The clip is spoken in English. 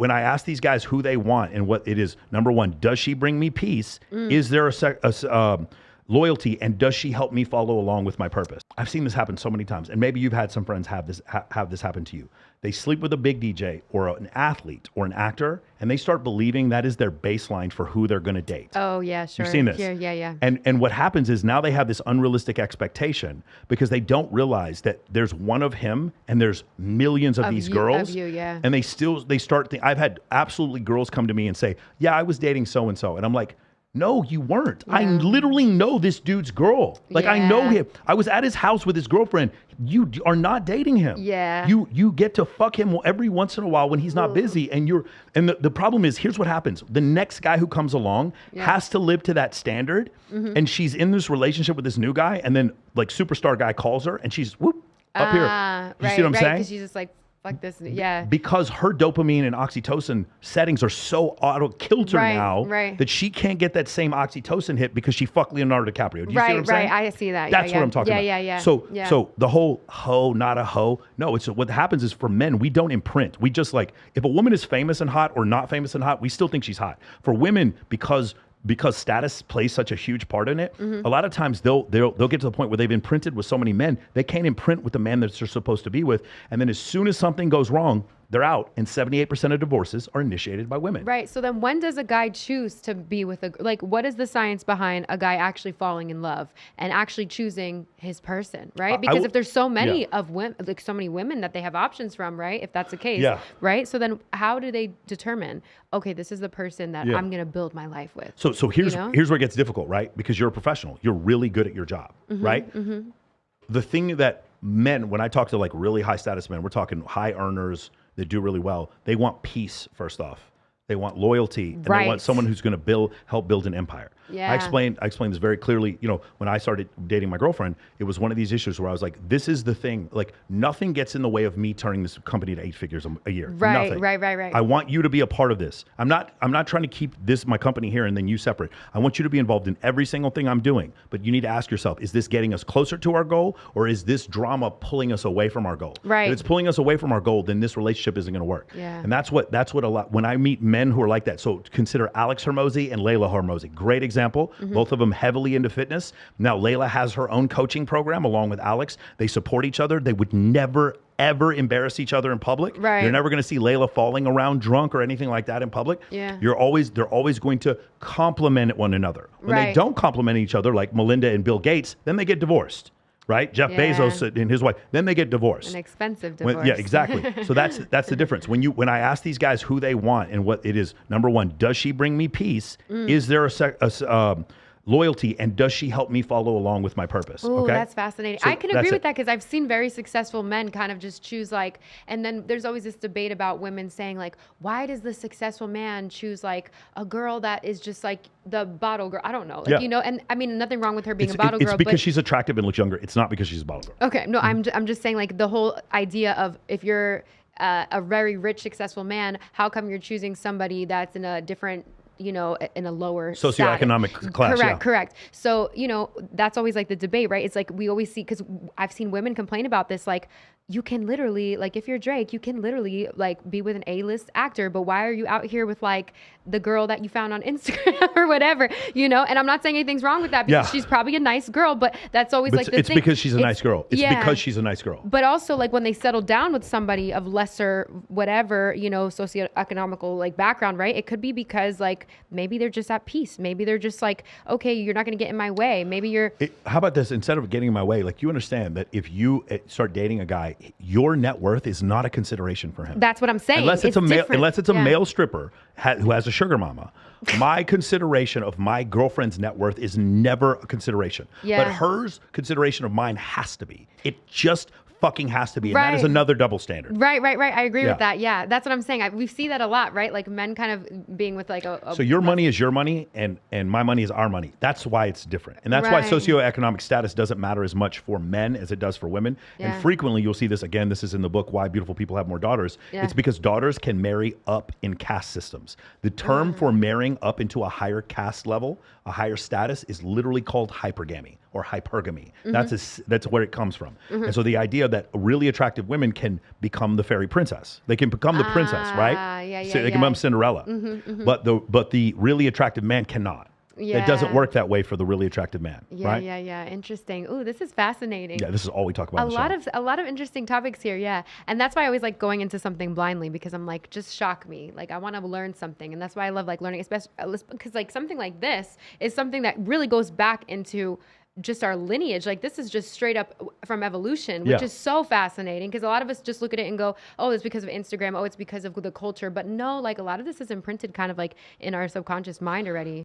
when I ask these guys who they want and what it is, number one, does she bring me peace? Is there loyalty, and does she help me follow along with my purpose? I've seen this happen so many times, and maybe you've had some friends have this happen to you. They sleep with a big DJ or an athlete or an actor, and they start believing that is their baseline for who they're going to date. Oh yeah, sure. You've seen this, yeah. And what happens is now they have this unrealistic expectation because they don't realize that there's one of him and there's millions of these girls. And they start thinking. I've had absolutely girls come to me and say, "Yeah, I was dating so and so," and I'm like, no, you weren't. Yeah. I literally know this dude's girl. Like I know him. I was at his house with his girlfriend. You are not dating him. Yeah. You get to fuck him every once in a while when he's not busy. And the problem is, here's what happens. The next guy who comes along has to live to that standard. And she's in this relationship with this new guy, and then like superstar guy calls her and she's up here. You see what I'm saying? Because she's just like, fuck this. Yeah. Because her dopamine and oxytocin settings are so auto-kilter now that she can't get that same oxytocin hit because she fucked Leonardo DiCaprio. Do you see what I'm saying? I see that. That's what I'm talking about. Yeah. So the whole hoe, not a hoe. No, it's what happens is for men, we don't imprint. We just like, if a woman is famous and hot or not famous and hot, we still think she's hot. For women, because status plays such a huge part in it, a lot of times they'll get to the point where they've imprinted with so many men, they can't imprint with the man that they're supposed to be with. And then as soon as something goes wrong, they're out. And 78% of divorces are initiated by women. Right. So then when does a guy choose to be with what is the science behind a guy actually falling in love and actually choosing his person, right? Because if there's so many of women, like so many women that they have options from, right? If that's the case, right? So then how do they determine, okay, this is the person that I'm going to build my life with? So here's where it gets difficult, right? Because you're a professional. You're really good at your job, right? The thing that men, when I talk to like really high status men, we're talking high earners that do really well, they want peace first off. They want loyalty, and they want someone who's going to help build an empire. Yeah. I explained this very clearly. You know, when I started dating my girlfriend, it was one of these issues where I was like, this is the thing. Like, nothing gets in the way of me turning this company to 8 figures a year. Right, nothing. Right. I want you to be a part of this. I'm not trying to keep my company here and then you separate. I want you to be involved in every single thing I'm doing. But you need to ask yourself, is this getting us closer to our goal, or is this drama pulling us away from our goal? Right. If it's pulling us away from our goal, then this relationship isn't going to work. Yeah. And that's what a lot, when I meet men who are like that. So consider Alex Hormozi and Layla Hormozi. Great example. Both of them heavily into fitness. Now Layla has her own coaching program along with Alex. They support each other. They would never ever embarrass each other in public. Right. You're never going to see Layla falling around drunk or anything like that in public. Yeah. They're always going to compliment one another. When they don't compliment each other, like Melinda and Bill Gates, then they get divorced. Right? Jeff Bezos and his wife, then they get divorced. An expensive divorce. Yeah, exactly. So that's the difference. When I ask these guys who they want and what it is, number one, does she bring me peace? Is there a loyalty, and does she help me follow along with my purpose? Oh, okay? That's fascinating. So I can agree with that because I've seen very successful men kind of just choose like, and then there's always this debate about women saying like, why does the successful man choose like a girl that is just like the bottle girl? I don't know. Like, and I mean, nothing wrong with her being a bottle girl. It's because she's attractive and looks younger. It's not because she's a bottle girl. Okay. No, I'm just saying like the whole idea of if you're a very rich, successful man, how come you're choosing somebody that's in a different, in a lower socioeconomic class. Correct. So, that's always like the debate, right? It's like we always see, because I've seen women complain about this, like, you can literally, like, if you're Drake, you can literally like be with an A-list actor, but why are you out here with like the girl that you found on Instagram or whatever, And I'm not saying anything's wrong with that because she's probably a nice girl, but that's always like the it's thing. Because she's a nice girl. It's because she's a nice girl. But also like when they settle down with somebody of lesser, whatever, socioeconomical like background, right? It could be because like maybe they're just at peace. Maybe they're just like, okay, you're not going to get in my way. Maybe how about this? Instead of getting in my way, like you understand that if you start dating a guy, your net worth is not a consideration for him. That's what I'm saying. Unless it's a male stripper who has a sugar mama. My consideration of my girlfriend's net worth is never a consideration. Yeah. But hers consideration of mine has to be. It just fucking has to be. And that is another double standard. Right. I agree with that. Yeah. That's what I'm saying. We see that a lot, right? Like men kind of being with like a so your money is your money and my money is our money. That's why it's different. And that's why socioeconomic status doesn't matter as much for men as it does for women. Yeah. And frequently you'll see this, again, this is in the book, Why Beautiful People Have More Daughters. Yeah. It's because daughters can marry up in caste systems. The term for marrying up into a higher caste level, a higher status, is literally called hypergamy. or hypergamy. That's where it comes from. And so the idea that really attractive women can become the fairy princess, they can become the princess, right? Yeah, So they can become Cinderella, but the really attractive man cannot. It doesn't Yeah. work that way for the really attractive man, Yeah, right? yeah. Interesting. Ooh, this is fascinating. Yeah, this is all we talk about. A in the lot show. of interesting topics here, yeah. And that's why I always like going into something blindly, because I'm like, just shock me. Like I want to learn something, and that's why I love like learning, especially because like something like this is something that really goes back into just our lineage. Like this is just straight up from evolution, which Yeah. is so fascinating, because a lot of us just look at it and go, oh, it's because of Instagram, oh, it's because of the culture. But no, like a lot of this is imprinted kind of like in our subconscious mind already.